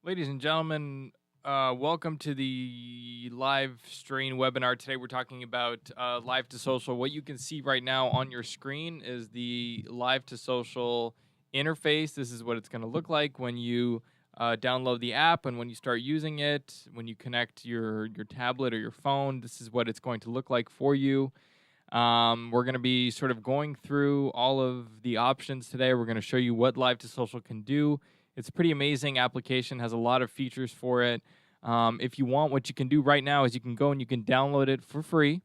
Ladies and gentlemen, welcome to the live stream webinar. Today we're talking about live to social. What you can see right now on your screen is the live to social interface. This is what it's going to look like when you download the app and when you start using it, when you connect your tablet or your phone. This is what it's going to look like for you. We're going to be sort of going through all of the options today. We're going to show you what live to social can do. It's a pretty amazing application, has a lot of features for it. If you want, what you can do right now is you can go and you can download it for free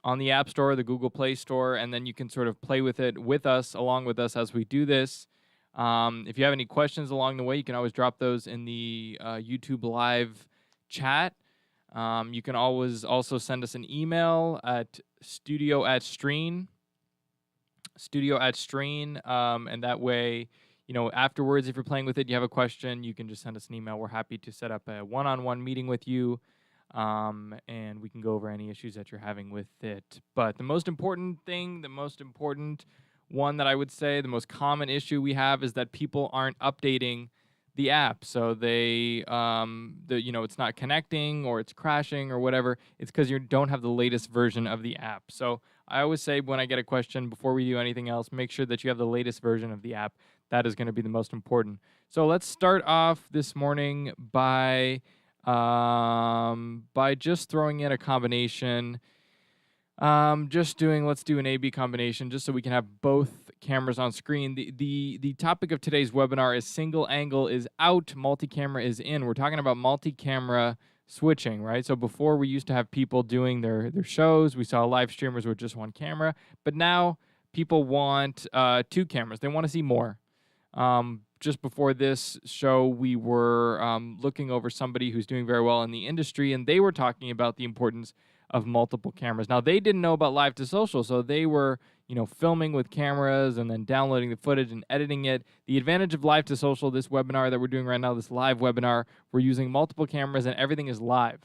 on the App Store, the Google Play Store, and then you can sort of play with it with us, along with us as we do this. If you have any questions along the way, you can always drop those in the YouTube live chat. You can always also send us an email at studio@stream, and that way, afterwards, if you're playing with it, you have a question, you can just send us an email. We're happy to set up a one-on-one meeting with you, and we can go over any issues that you're having with it. But the most important thing, the most important one that I would say, the most common issue we have is that people aren't updating the app. So it's not connecting or it's crashing or whatever. It's because you don't have the latest version of the app. So I always say when I get a question, before we do anything else, make sure that you have the latest version of the app. That is going to be the most important. So let's start off this morning by just throwing in a combination. Let's do an A/B combination just so we can have both cameras on screen. The topic of today's webinar is single angle is out, multi-camera is in. We're talking about multi-camera switching, right? So before we used to have people doing their shows. We saw live streamers with just one camera, but now people want two cameras. They want to see more. Just before this show, we were looking over somebody who's doing very well in the industry, and they were talking about the importance of multiple cameras. Now, they didn't know about live to social, so they were, filming with cameras and then downloading the footage and editing it. The advantage of live to social, this webinar that we're doing right now, this live webinar, we're using multiple cameras and everything is live.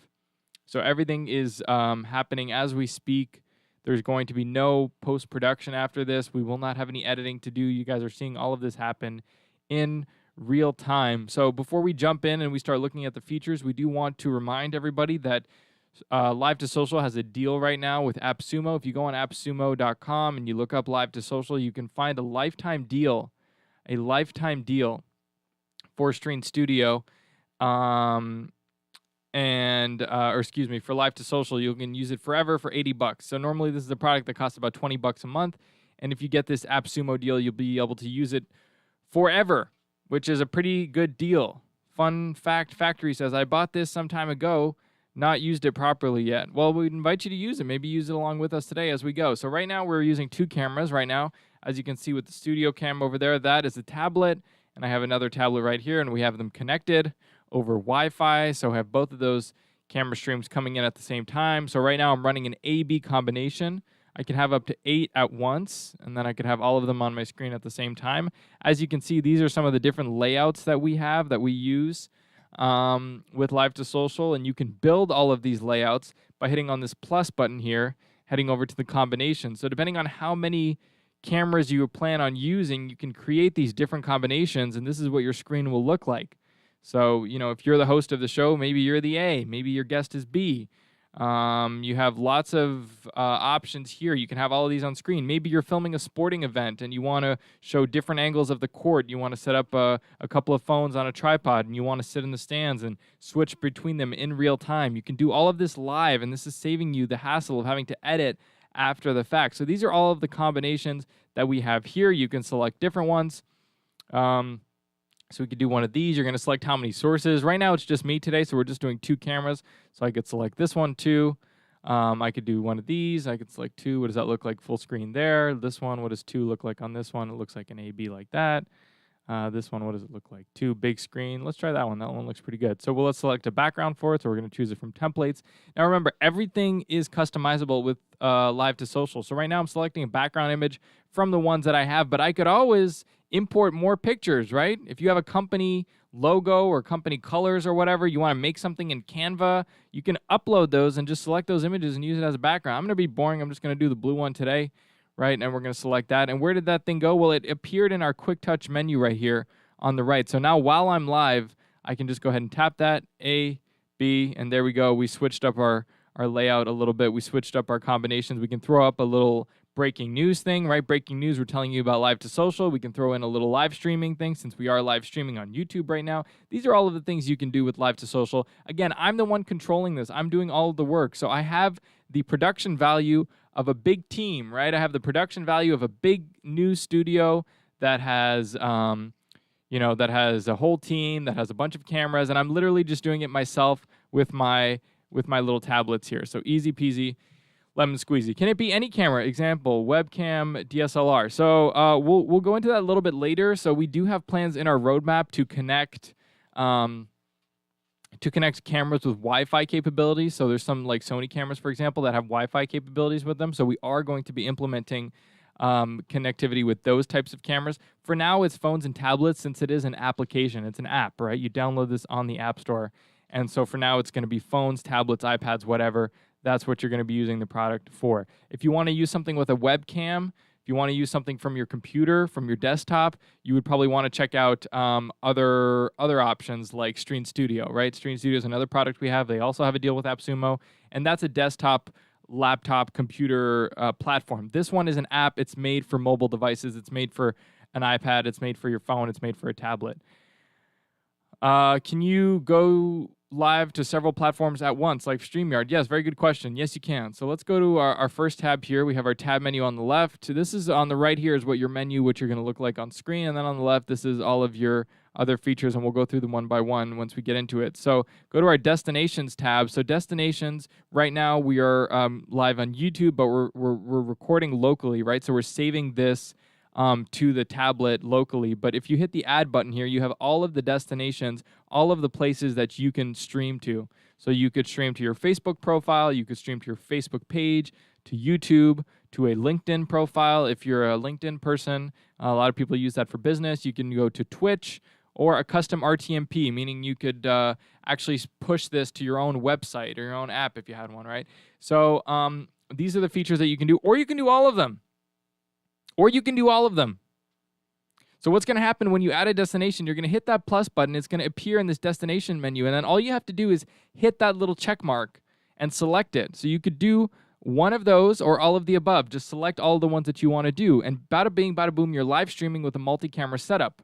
So everything is happening as we speak. There's going to be no post-production after this. We will not have any editing to do. You guys are seeing all of this happen in real time. So before we jump in and we start looking at the features, we do want to remind everybody that Live to Social has a deal right now with AppSumo. If you go on appsumo.com and you look up Live to Social, you can find a lifetime deal for Stream Studio. For Live to Social, you can use it forever for $80. So normally this is a product that costs about $20 a month. And if you get this AppSumo deal, you'll be able to use it forever, which is a pretty good deal. Fun fact, Factory says, I bought this some time ago, not used it properly yet. Well, we'd invite you to use it. Maybe use it along with us today as we go. So right now we're using two cameras right now. As you can see with the studio cam over there, that is a tablet. And I have another tablet right here, and we have them connected over Wi-Fi. So I have both of those camera streams coming in at the same time. So right now I'm running an A/B combination. I can have up to 8 at once, and then I could have all of them on my screen at the same time. As you can see, these are some of the different layouts that we have, that we use with Live to Social, and you can build all of these layouts by hitting on this plus button here, heading over to the combination. So depending on how many cameras you plan on using, you can create these different combinations, and this is what your screen will look like. So, if you're the host of the show, maybe you're the A, maybe your guest is B. You have lots of options here. You can have all of these on screen. Maybe you're filming a sporting event and you want to show different angles of the court. You want to set up a couple of phones on a tripod and you want to sit in the stands and switch between them in real time. You can do all of this live, and this is saving you the hassle of having to edit after the fact. So these are all of the combinations that we have here. You can select different ones. So we could do one of these. You're going to select how many sources. Right now it's just me today, so we're just doing two cameras. So I could select this one too. I could do one of these. I could select two. What does that look like full screen there? This one, what does two look like on this one? It looks like an A/B like that. This one, what does it look like? Two, big screen. Let's try that one. That one looks pretty good. So let's select a background for it. So we're going to choose it from templates. Now remember, everything is customizable with Live to Social. So right now I'm selecting a background image from the ones that I have, but I could always import more pictures, right? If you have a company logo or company colors or whatever, you want to make something in Canva, you can upload those and just select those images and use it as a background. I'm going to be boring. I'm just going to do the blue one today, right? And we're going to select that. And where did that thing go? Well, it appeared in our quick touch menu right here on the right. So now while I'm live, I can just go ahead and tap that, A, B, and there we go. We switched up our layout a little bit. We switched up our combinations. We can throw up a little breaking news thing, right? Breaking news, we're telling you about live to social. We can throw in a little live streaming thing since we are live streaming on YouTube right now. These are all of the things you can do with live to social. Again, I'm the one controlling this. I'm doing all of the work. So I have the production value of a big team, right? I have the production value of a big news studio that has, that has a whole team, that has a bunch of cameras, and I'm literally just doing it myself with my little tablets here. So easy peasy, lemon squeezy. Can it be any camera? Example, webcam, DSLR. So we'll go into that a little bit later. So we do have plans in our roadmap to connect cameras with Wi-Fi capabilities. So there's some like Sony cameras, for example, that have Wi-Fi capabilities with them. So we are going to be implementing connectivity with those types of cameras. For now, it's phones and tablets since it is an application. It's an app, right? You download this on the App Store. And so for now, it's going to be phones, tablets, iPads, whatever. That's what you're going to be using the product for. If you want to use something with a webcam, if you want to use something from your computer, from your desktop, you would probably want to check out other options like Stream Studio, right? Stream Studio is another product we have. They also have a deal with AppSumo, and that's a desktop, laptop, computer platform. This one is an app. It's made for mobile devices. It's made for an iPad. It's made for your phone. It's made for a tablet. Can you go live to several platforms at once, like StreamYard? Yes, very good question. Yes, you can. So let's go to our first tab here. We have our tab menu on the left. This is on the right here is what your menu, which you're going to look like on screen. And then on the left, this is all of your other features, and we'll go through them one by one once we get into it. So go to our Destinations tab. So Destinations, right now we are live on YouTube, but we're recording locally, right? So we're saving this to the tablet locally. But if you hit the add button here, you have all of the destinations, all of the places that you can stream to. So you could stream to your Facebook profile, you could stream to your Facebook page, to YouTube, to a LinkedIn profile. If you're a LinkedIn person, a lot of people use that for business. You can go to Twitch or a custom RTMP, meaning you could actually push this to your own website or your own app if you had one, right? So these are the features that you can do, or you can do all of them. So what's going to happen when you add a destination, you're going to hit that plus button. It's going to appear in this destination menu. And then all you have to do is hit that little check mark and select it. So you could do one of those or all of the above. Just select all the ones that you want to do. And bada bing, bada boom, you're live streaming with a multi-camera setup,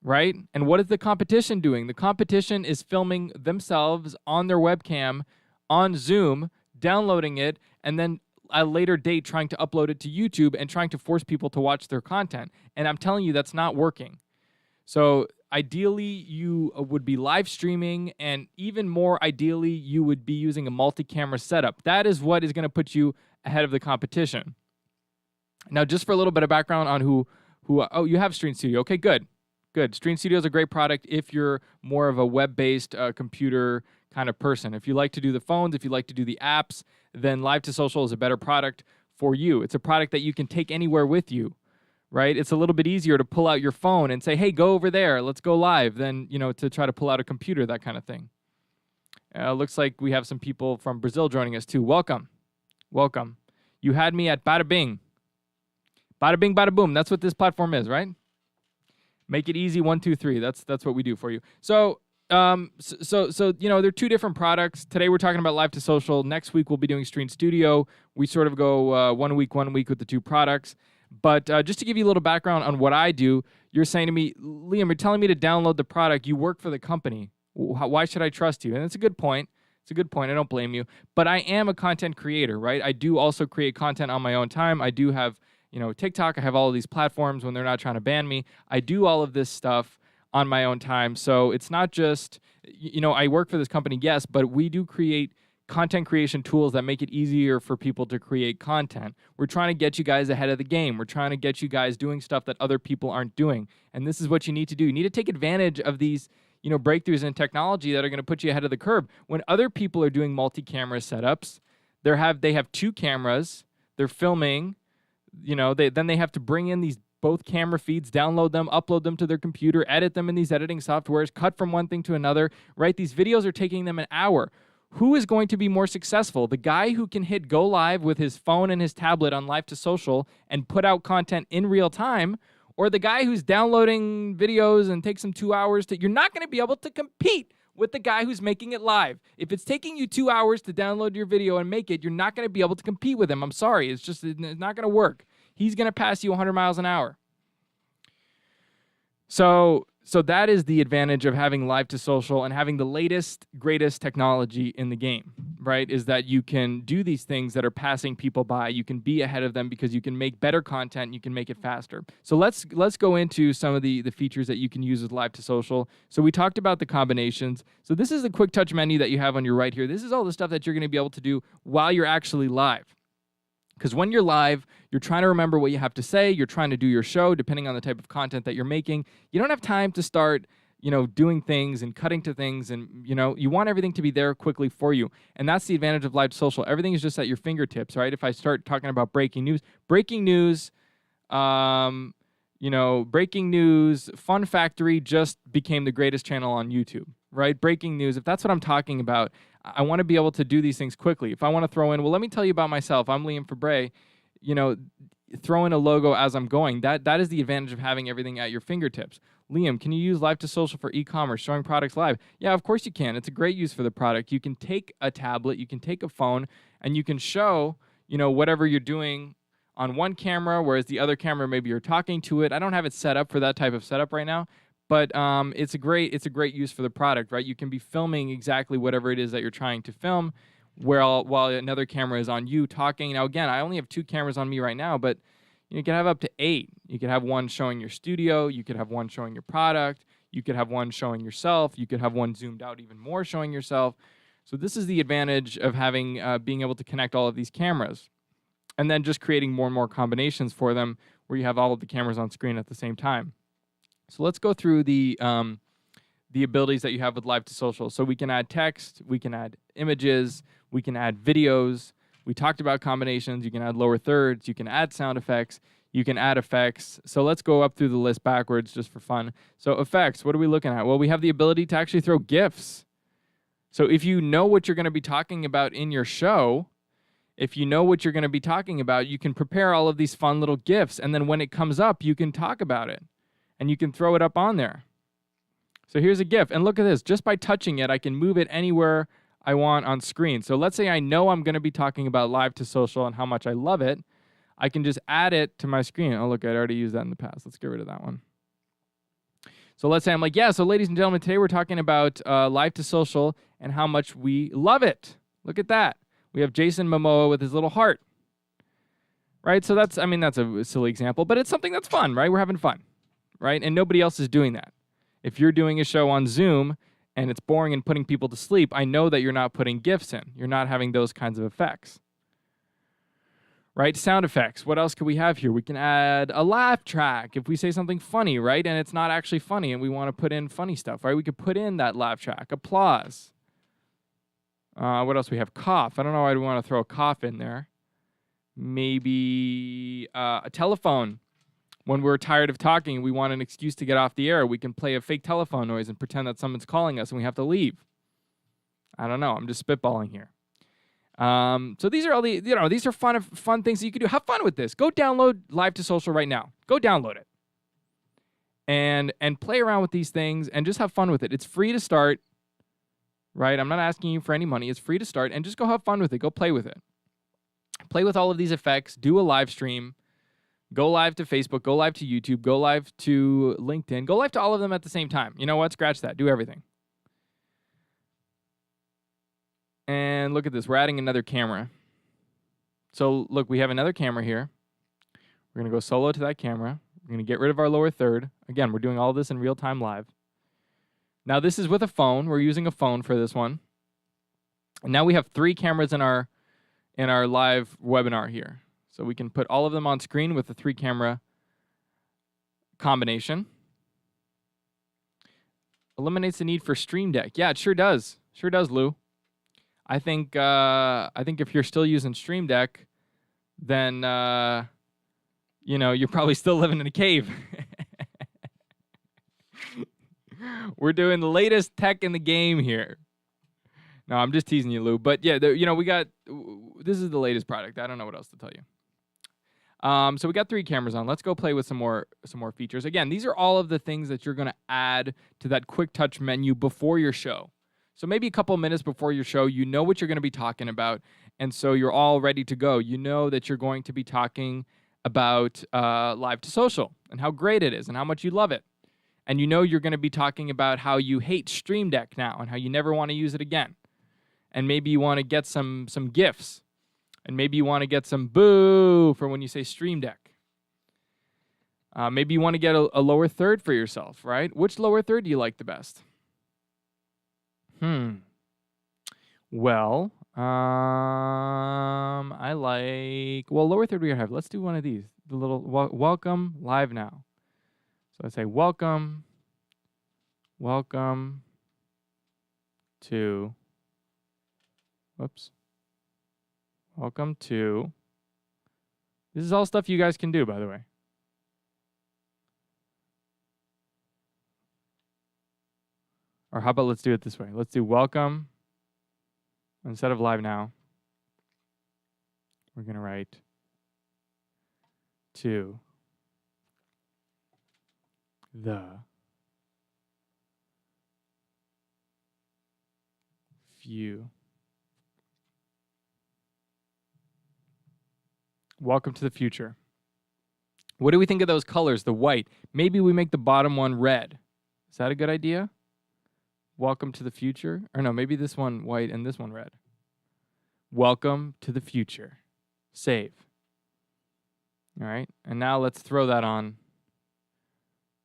right? And what is the competition doing? The competition is filming themselves on their webcam on Zoom, downloading it, and then a later date trying to upload it to YouTube and trying to force people to watch their content. And I'm telling you, that's not working. So ideally, you would be live streaming, and even more ideally, you would be using a multi-camera setup. That is what is going to put you ahead of the competition. Now, just for a little bit of background on oh, you have Stream Studio. Okay, good. Stream Studio is a great product if you're more of a web-based computer kind of person. If you like to do the phones, if you like to do the apps, then Live to Social is a better product for you. It's a product that you can take anywhere with you, right? It's a little bit easier to pull out your phone and say, hey, go over there, let's go live, than, to try to pull out a computer, that kind of thing. Looks like we have some people from Brazil joining us too. Welcome. You had me at bada bing. Bada bing, bada boom. That's what this platform is, right? Make it easy, 1, 2, 3. That's what we do for you. So there are two different products. Today we're talking about Live to Social. Next week we'll be doing Stream Studio. We sort of go 1 week with the two products. But just to give you a little background on what I do, you're saying to me, Liam, you're telling me to download the product. You work for the company. Why should I trust you? And it's a good point. I don't blame you. But I am a content creator, right? I do also create content on my own time. I do have TikTok. I have all of these platforms when they're not trying to ban me. I do all of this stuff on my own time. So it's not just, I work for this company, yes, but we do create content creation tools that make it easier for people to create content. We're trying to get you guys ahead of the game. We're trying to get you guys doing stuff that other people aren't doing. And this is what you need to do. You need to take advantage of these breakthroughs in technology that are going to put you ahead of the curve. When other people are doing multi-camera setups, they have two cameras, they're filming, then they have to bring in these both camera feeds, download them, upload them to their computer, edit them in these editing softwares, cut from one thing to another, right? These videos are taking them an hour. Who is going to be more successful? The guy who can hit go live with his phone and his tablet on Live to Social and put out content in real time, or the guy who's downloading videos and takes him 2 hours you're not going to be able to compete with the guy who's making it live. If it's taking you 2 hours to download your video and make it, you're not going to be able to compete with him. I'm sorry. It's not going to work. He's going to pass you 100 miles an hour. So that is the advantage of having live to social and having the latest, greatest technology in the game, right? Is that you can do these things that are passing people by. You can be ahead of them because you can make better content and you can make it faster. So let's go into some of the features that you can use with live to social. So we talked about the combinations. So this is the quick touch menu that you have on your right here. This is all the stuff that you're going to be able to do while you're actually live. Because when you're live, you're trying to remember what you have to say. You're trying to do your show, depending on the type of content that you're making. You don't have time to start, doing things and cutting to things. And, you want everything to be there quickly for you. And that's the advantage of live social. Everything is just at your fingertips, right? If I start talking about breaking news, Fun Factory just became the greatest channel on YouTube, right? Breaking news, if that's what I'm talking about, I want to be able to do these things quickly. If I want to throw in, well, let me tell you about myself. I'm Liam Fabre. Throw in a logo as I'm going. That is the advantage of having everything at your fingertips. Liam, can you use live to social for e-commerce, showing products live? Yeah, of course you can. It's a great use for the product. You can take a tablet, you can take a phone, and you can show, whatever you're doing on one camera, whereas the other camera, maybe you're talking to it. I don't have it set up for that type of setup right now. But it's a great use for the product, right? You can be filming exactly whatever it is that you're trying to film, while another camera is on you talking. Now, again, I only have 2 cameras on me right now, but you can have up to 8. You could have one showing your studio. You could have one showing your product. You could have one showing yourself. You could have one zoomed out even more showing yourself. So this is the advantage of having being able to connect all of these cameras, and then just creating more and more combinations for them where you have all of the cameras on screen at the same time. So let's go through the abilities that you have with live to social. So we can add text, we can add images, we can add videos. We talked about combinations. You can add lower thirds. You can add sound effects. You can add effects. So let's go up through the list backwards just for fun. So effects, what are we looking at? Well, we have the ability to actually throw GIFs. So if you know what you're going to be talking about in your show, you can prepare all of these fun little GIFs. And then when it comes up, you can talk about it. And you can throw it up on there. So here's a GIF. And look at this. Just by touching it, I can move it anywhere I want on screen. So let's say I know I'm going to be talking about live to social and how much I love it. I can just add it to my screen. Oh, look, I'd already used that in the past. Let's get rid of that one. So let's say I'm like, yeah, so ladies and gentlemen, today we're talking about live to social and how much we love it. Look at that. We have Jason Momoa with his little heart. Right? So that's a silly example, but it's something that's fun, right? We're having fun. Right? And nobody else is doing that. If you're doing a show on Zoom and it's boring and putting people to sleep, I know that you're not putting GIFs in. You're not having those kinds of effects. Right? Sound effects. What else could we have here? We can add a laugh track if we say something funny, right? And it's not actually funny and we want to put in funny stuff, right? We could put in that laugh track. Applause. What else we have? Cough. I don't know why we want to throw a cough in there. Maybe a telephone. When we're tired of talking and we want an excuse to get off the air, we can play a fake telephone noise and pretend that someone's calling us and we have to leave. I don't know. I'm just spitballing here. So these are all these are fun things that you can do. Have fun with this. Go download Live to Social right now. Go download it. And play around with these things and just have fun with it. It's free to start, right? I'm not asking you for any money. It's free to start and just go have fun with it. Go play with it. Play with all of these effects. Do a live stream. Go live to Facebook, go live to YouTube, go live to LinkedIn, go live to all of them at the same time. You know what? Scratch that. Do everything. And look at this. We're adding another camera. So look, we have another camera here. We're going to go solo to that camera. We're going to get rid of our lower third. Again, we're doing all this in real time live. Now this is with a phone. We're using a phone for this one. And now we have 3 cameras in our live webinar here. So we can put all of them on screen with the 3-camera combination. Eliminates the need for Stream Deck. Yeah, it sure does. Sure does, Lou. I think if you're still using Stream Deck, then you're probably still living in a cave. We're doing the latest tech in the game here. No, I'm just teasing you, Lou. But yeah, this is the latest product. I don't know what else to tell you. So we got 3 cameras on. Let's go play with some more features. Again, these are all of the things that you're going to add to that quick touch menu before your show. So maybe a couple minutes before your show, you know what you're going to be talking about, and so you're all ready to go. You know that you're going to be talking about live to social and how great it is and how much you love it. And you know you're going to be talking about how you hate Stream Deck now and how you never want to use it again. And maybe you want to get some gifts. And maybe you want to get some boo for when you say Stream Deck. Maybe you want to get a lower third for yourself, right? Which lower third do you like the best? Well, I like... Well, lower third we have. Let's do one of these. The little welcome live now. So I say welcome to... Whoops. Welcome to... This is all stuff you guys can do, by the way. Or how about let's do it this way. Let's do welcome. Instead of live now, we're going to write to the view. Welcome to the future. What do we think of those colors? The white. Maybe we make the bottom one red. Is that a good idea? Welcome to the future. Or no, maybe this one white and this one red. Welcome to the future. Save. All right. And now let's throw that on.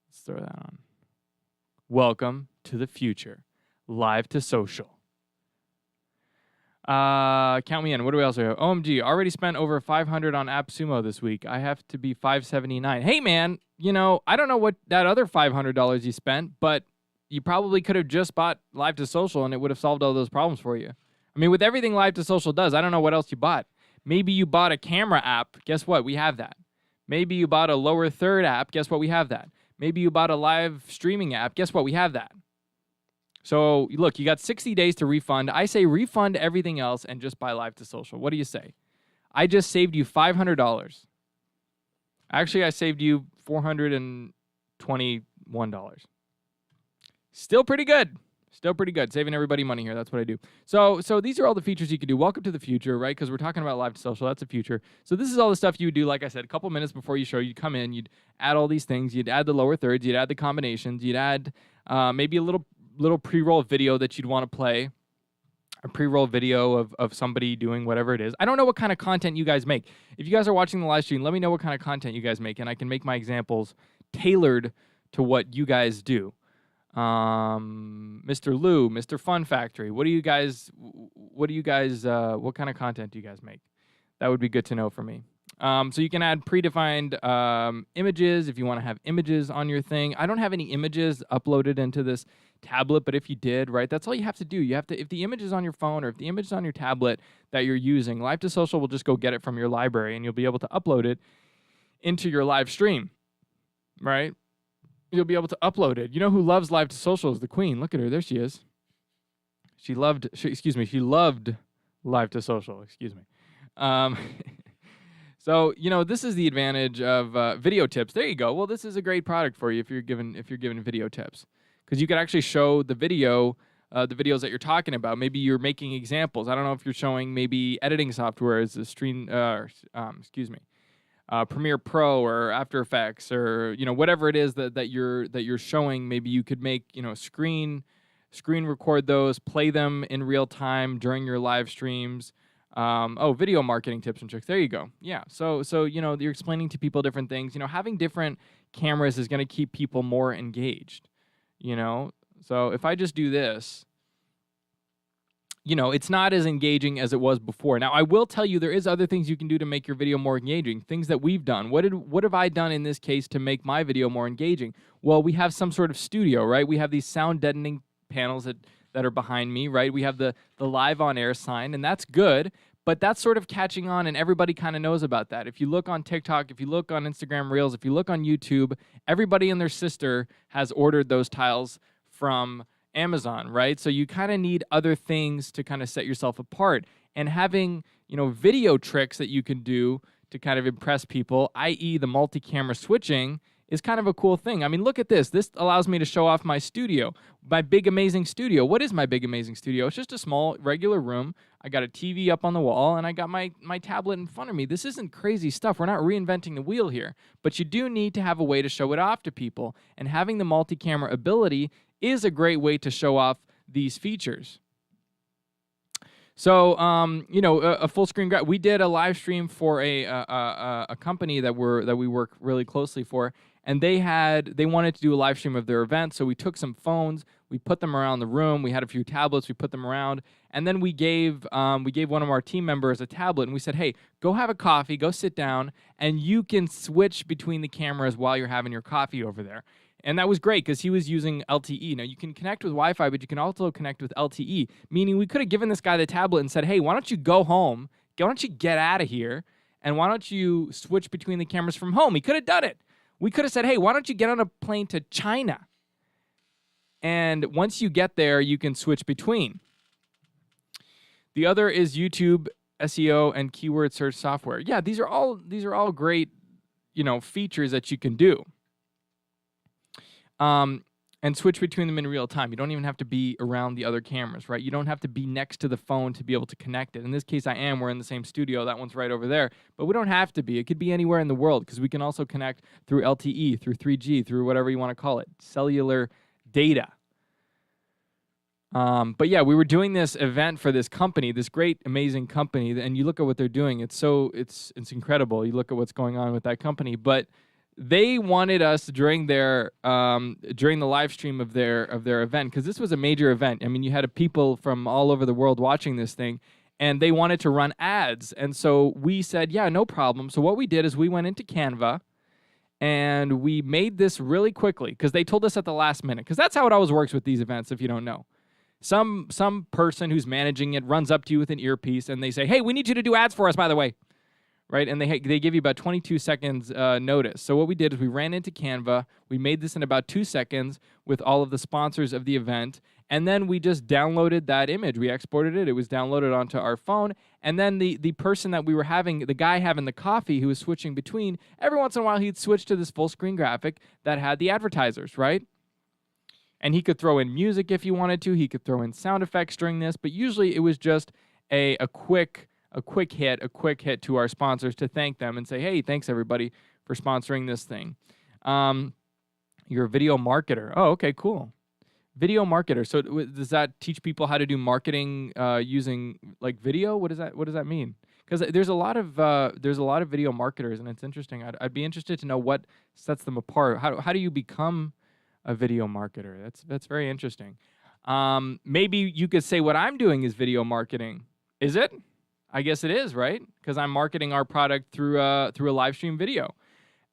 Let's throw that on. Welcome to the future. Live to social. Count me in. What do we also have? OMG, already spent over $500 on AppSumo this week. I have to be $579. Hey, man, you know, I don't know what that other $500 you spent, but you probably could have just bought Live to Social and it would have solved all those problems for you. I mean, with everything Live to Social does, I don't know what else you bought. Maybe you bought a camera app. Guess what? We have that. Maybe you bought a lower third app. Guess what? We have that. Maybe you bought a live streaming app. Guess what? We have that. So, look, you got 60 days to refund. I say refund everything else and just buy Live to Social. What do you say? I just saved you $500. Actually, I saved you $421. Still pretty good. Still pretty good. Saving everybody money here. That's what I do. So these are all the features you can do. Welcome to the future, right? Because we're talking about Live to Social. That's the future. So this is all the stuff you would do. Like I said, a couple minutes before you show, you'd come in, you'd add all these things. You'd add the lower thirds. You'd add the combinations. You'd add maybe a little pre-roll video that you'd want to play. A pre-roll video of somebody doing whatever it is. I don't know what kind of content you guys make. If you guys are watching the live stream, let me know what kind of content you guys make, and I can make my examples tailored to what you guys do. Mr. Lou, Mr. Fun Factory, what kind of content do you guys make? That would be good to know for me. So you can add predefined images if you want to have images on your thing. I don't have any images uploaded into this tablet, but if you did, right, that's all you have to do. You have to, if the image is on your phone or if the image is on your tablet that you're using, Live to Social will just go get it from your library and you'll be able to upload it into your live stream, right? You'll be able to upload it. You know who loves Live to Social is the Queen. Look at her. There she is. She loved Live to Social. Excuse me. So, you know, this is the advantage of video tips. There you go. Well, this is a great product for you if you're given video tips, because you could actually show the video, the videos that you're talking about. Maybe you're making examples. I don't know if you're showing maybe editing software as a Premiere Pro or After Effects, or you know, whatever it is that you're showing. Maybe you could make, you know, screen record those, play them in real time during your live streams. Video marketing tips and tricks. There you go. Yeah. So you know, you're explaining to people different things. You know, having different cameras is going to keep people more engaged. You know, so if I just do this, you know, it's not as engaging as it was before. Now, I will tell you there is other things you can do to make your video more engaging, things that we've done. What have I done in this case to make my video more engaging? Well, we have some sort of studio, right? We have these sound deadening panels that are behind me, right? We have the live on air sign, and that's good, but that's sort of catching on, and everybody kind of knows about that. If you look on TikTok, if you look on Instagram Reels, if you look on YouTube, everybody and their sister has ordered those tiles from Amazon, right? So you kind of need other things to kind of set yourself apart, and having, you know, video tricks that you can do to kind of impress people, i.e. the multi-camera switching, is kind of a cool thing. I mean, look at this. This allows me to show off my studio, my big, amazing studio. What is my big, amazing studio? It's just a small, regular room. I got a TV up on the wall, and I got my tablet in front of me. This isn't crazy stuff. We're not reinventing the wheel here. But you do need to have a way to show it off to people. And having the multi-camera ability is a great way to show off these features. So, a full screen. We did a live stream for a company that we work really closely for, and they wanted to do a live stream of their event. So we took some phones, we put them around the room. We had a few tablets, we put them around, and then we gave one of our team members a tablet, and we said, "Hey, go have a coffee, go sit down, and you can switch between the cameras while you're having your coffee over there." And that was great because he was using LTE. Now, you can connect with Wi-Fi, but you can also connect with LTE, meaning we could have given this guy the tablet and said, "Hey, why don't you go home? Why don't you get out of here? And why don't you switch between the cameras from home?" He could have done it. We could have said, "Hey, why don't you get on a plane to China? And once you get there, you can switch between." The other is YouTube SEO and keyword search software. Yeah, these are all great, features that you can do. And switch between them in real time. You don't even have to be around the other cameras, right? You don't have to be next to the phone to be able to connect it. In this case, I am. We're in the same studio. That one's right over there. But we don't have to be. It could be anywhere in the world because we can also connect through LTE, through 3G, through whatever you want to call it, cellular data. But yeah, we were doing this event for this company, this great, amazing company, and you look at what they're doing. It's incredible. You look at what's going on with that company, but they wanted us during the live stream of their event, because this was a major event. I mean, you had people from all over the world watching this thing, and they wanted to run ads. And so we said, yeah, no problem. So what we did is we went into Canva, and we made this really quickly, because they told us at the last minute, because that's how it always works with these events, if you don't know. Some person who's managing it runs up to you with an earpiece, and they say, "Hey, we need you to do ads for us, by the way." Right? And they give you about 22 seconds notice. So what we did is we ran into Canva. We made this in about 2 seconds with all of the sponsors of the event. And then we just downloaded that image. We exported it. It was downloaded onto our phone. And then the person that we were having, the guy having the coffee who was switching between, every once in a while he'd switch to this full screen graphic that had the advertisers, right? And he could throw in music if he wanted to. He could throw in sound effects during this. But usually it was just a quick hit to our sponsors to thank them and say, "Hey, thanks everybody for sponsoring this thing." You're a video marketer. Oh, okay, cool. Video marketer. So does that teach people how to do marketing using like video? What does that mean? Because there's a lot of video marketers, and it's interesting. I'd be interested to know what sets them apart. How do you become a video marketer? That's very interesting. Maybe you could say what I'm doing is video marketing. Is it? I guess it is, right? Because I'm marketing our product through a live stream video.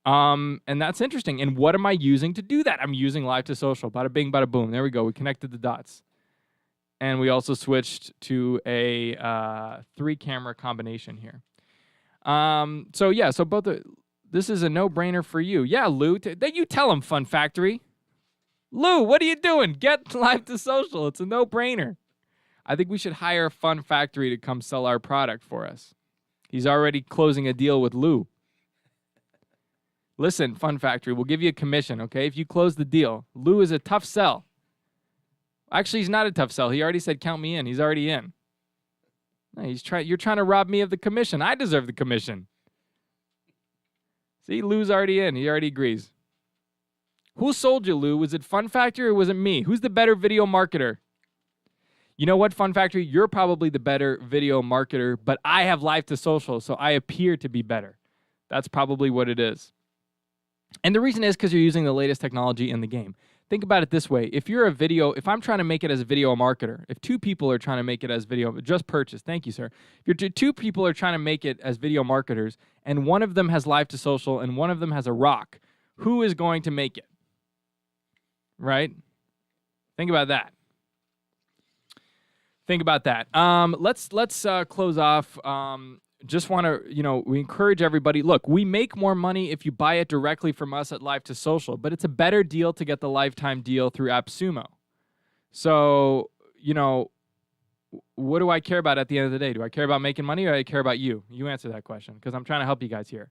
And that's interesting. And what am I using to do that? I'm using Live to Social. Bada bing, bada boom. There we go. We connected the dots. And we also switched to a 3-camera combination here. This is a no-brainer for you. Yeah, Lou. You tell them, Fun Factory. Lou, what are you doing? Get Live to Social. It's a no-brainer. I think we should hire Fun Factory to come sell our product for us. He's already closing a deal with Lou. Listen, Fun Factory, we'll give you a commission, okay, if you close the deal. Lou is a tough sell. Actually, he's not a tough sell. He already said, "Count me in." He's already in. No, you're trying to rob me of the commission. I deserve the commission. See, Lou's already in. He already agrees. Who sold you, Lou? Was it Fun Factory or was it me? Who's the better video marketer? You know what, Fun Factory? You're probably the better video marketer, but I have Live to Social, so I appear to be better. That's probably what it is. And the reason is because you're using the latest technology in the game. Think about it this way. If I'm trying to make it as a video marketer, if 2 people are trying to make it as video, just purchase, thank you, sir. If 2 people are trying to make it as video marketers, and one of them has Live to Social and one of them has a rock, who is going to make it? Right? Think about that. Let's close off. Just want to, we encourage everybody. Look, we make more money if you buy it directly from us at Live to Social, but it's a better deal to get the lifetime deal through AppSumo. So, what do I care about at the end of the day? Do I care about making money, or do I care about you? You answer that question, because I'm trying to help you guys here.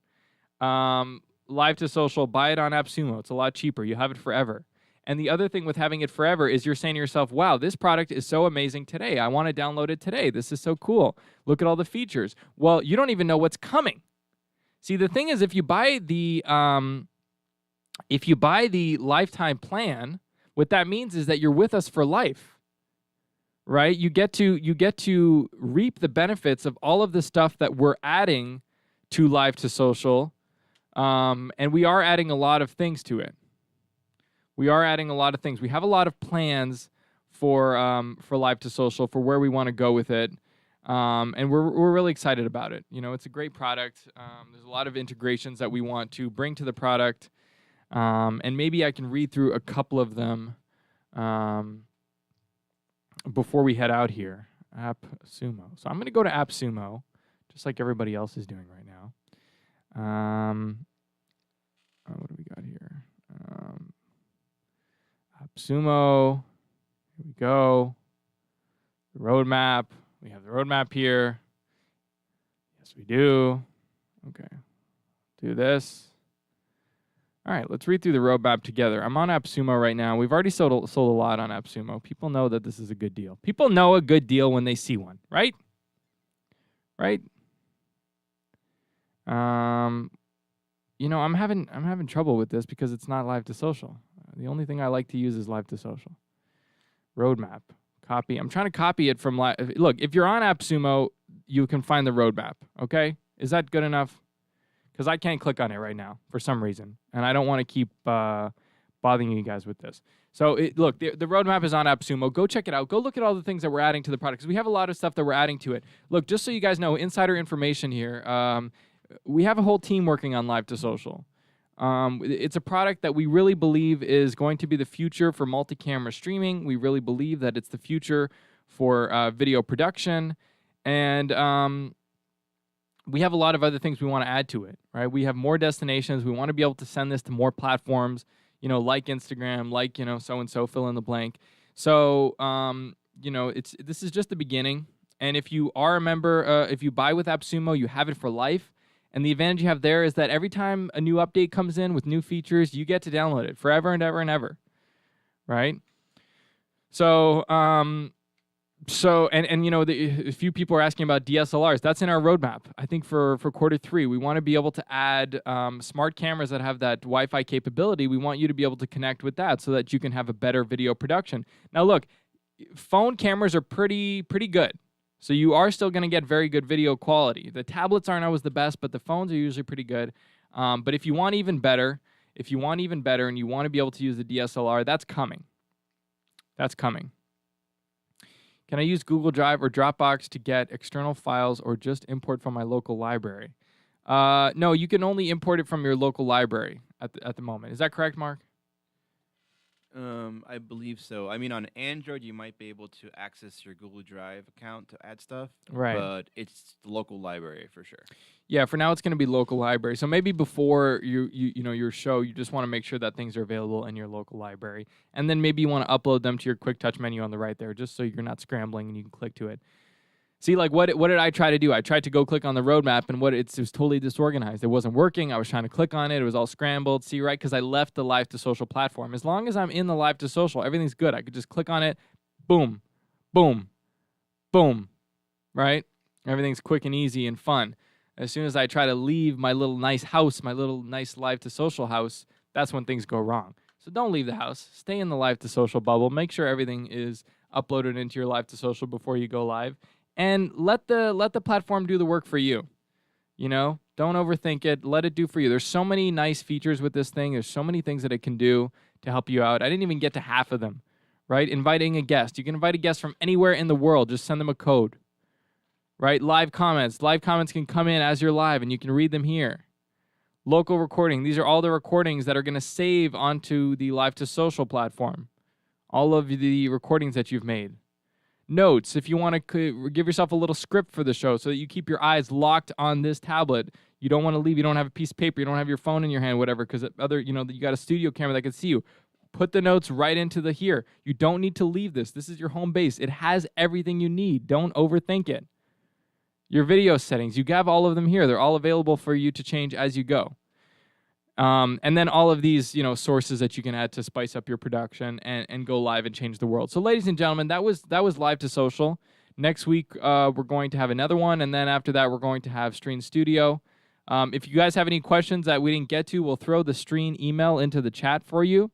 Live to social, buy it on AppSumo. It's a lot cheaper. You have it forever. And the other thing with having it forever is you're saying to yourself, wow, this product is so amazing today. I want to download it today. This is so cool. Look at all the features. Well, you don't even know what's coming. See, the thing is, if you buy the lifetime plan, what that means is that you're with us for life, right? You get to reap the benefits of all of the stuff that we're adding to Live to Social, and we are adding a lot of things to it. We are adding a lot of things. We have a lot of plans for Live to Social, for where we want to go with it, and we're really excited about it. You know, it's a great product. There's a lot of integrations that we want to bring to the product, and maybe I can read through a couple of them before we head out here. AppSumo. So I'm going to go to AppSumo, just like everybody else is doing right now. What do we got here? AppSumo. Here we go. The roadmap. We have the roadmap here. Yes, we do. Okay. Do this. All right, let's read through the roadmap together. I'm on AppSumo right now. We've already sold a lot on AppSumo. People know that this is a good deal. People know a good deal when they see one, right? Right? You know, I'm having trouble with this because it's not Live to Social. The only thing I like to use is Live to Social. Roadmap. Copy. I'm trying to copy it from Live. Look, if you're on AppSumo, you can find the roadmap, okay? Is that good enough? Because I can't click on it right now for some reason, and I don't want to keep bothering you guys with this. So, look, the roadmap is on AppSumo. Go check it out. Go look at all the things that we're adding to the product, because we have a lot of stuff that we're adding to it. Look, just so you guys know, insider information here, we have a whole team working on Live to Social. It's a product that we really believe is going to be the future for multi-camera streaming. We really believe that it's the future for video production, and we have a lot of other things we want to add to it, right? We have more destinations. We want to be able to send this to more platforms, you know, like Instagram, like, you know, so-and-so, fill in the blank. So, you know, this is just the beginning. And if you are a member, if you buy with AppSumo, you have it for life. And the advantage you have there is that every time a new update comes in with new features, you get to download it forever and ever and ever, right? So, you know, a few people are asking about DSLRs. That's in our roadmap. I think for Q3, we want to be able to add smart cameras that have that Wi-Fi capability. We want you to be able to connect with that so that you can have a better video production. Now, look, phone cameras are pretty good. So you are still going to get very good video quality. The tablets aren't always the best, but the phones are usually pretty good. But if you want even better, and you want to be able to use the DSLR, that's coming. That's coming. Can I use Google Drive or Dropbox to get external files or just import from my local library? No, you can only import it from your local library at the moment. Is that correct, Mark? I believe so. I mean, on Android, you might be able to access your Google Drive account to add stuff. Right. But it's the local library for sure. Yeah, for now it's going to be local library. So maybe before you know your show, you just want to make sure that things are available in your local library. And then maybe you want to upload them to your quick touch menu on the right there, just so you're not scrambling and you can click to it. See, like, what did I try to do? I tried to go click on the roadmap, and it was totally disorganized. It wasn't working. I was trying to click on it. It was all scrambled. See, right? Because I left the Live to Social platform. As long as I'm in the Live to Social, everything's good. I could just click on it. Boom. Boom. Boom. Right? Everything's quick and easy and fun. As soon as I try to leave my little nice house, my little nice Live to Social house, that's when things go wrong. So don't leave the house. Stay in the Live to Social bubble. Make sure everything is uploaded into your Live to Social before you go live. And let the platform do the work for you. You know, don't overthink it. Let it do for you. There's so many nice features with this thing. There's so many things that it can do to help you out. I didn't even get to half of them, right? Inviting a guest. You can invite a guest from anywhere in the world. Just send them a code, right? Live comments. Live comments can come in as you're live, and you can read them here. Local recording. These are all the recordings that are going to save onto the Live to Social platform. All of the recordings that you've made. Notes, if you want to give yourself a little script for the show so that you keep your eyes locked on this tablet. You don't want to leave. You don't have a piece of paper. You don't have your phone in your hand, whatever, because you got a studio camera that can see you. Put the notes right into the here. You don't need to leave this. This is your home base. It has everything you need. Don't overthink it. Your video settings, you have all of them here. They're all available for you to change as you go. And then all of these, sources that you can add to spice up your production and go live and change the world. So, ladies and gentlemen, that was Live to Social. Next week, we're going to have another one, and then after that, we're going to have Stream Studio. If you guys have any questions that we didn't get to, we'll throw the Stream email into the chat for you,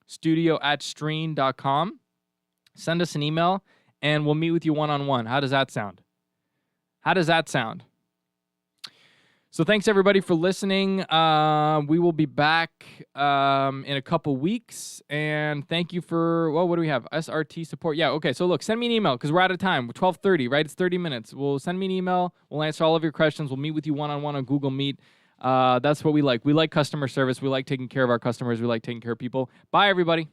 studio@stream.com. Send us an email, and we'll meet with you one-on-one. How does that sound? So thanks, everybody, for listening. We will be back in a couple weeks. And thank you for, what do we have? SRT support. Yeah, okay. So look, send me an email because we're out of time. We're 12:30, right? It's 30 minutes. Send me an email. We'll answer all of your questions. We'll meet with you one-on-one on Google Meet. That's what we like. We like customer service. We like taking care of our customers. We like taking care of people. Bye, everybody.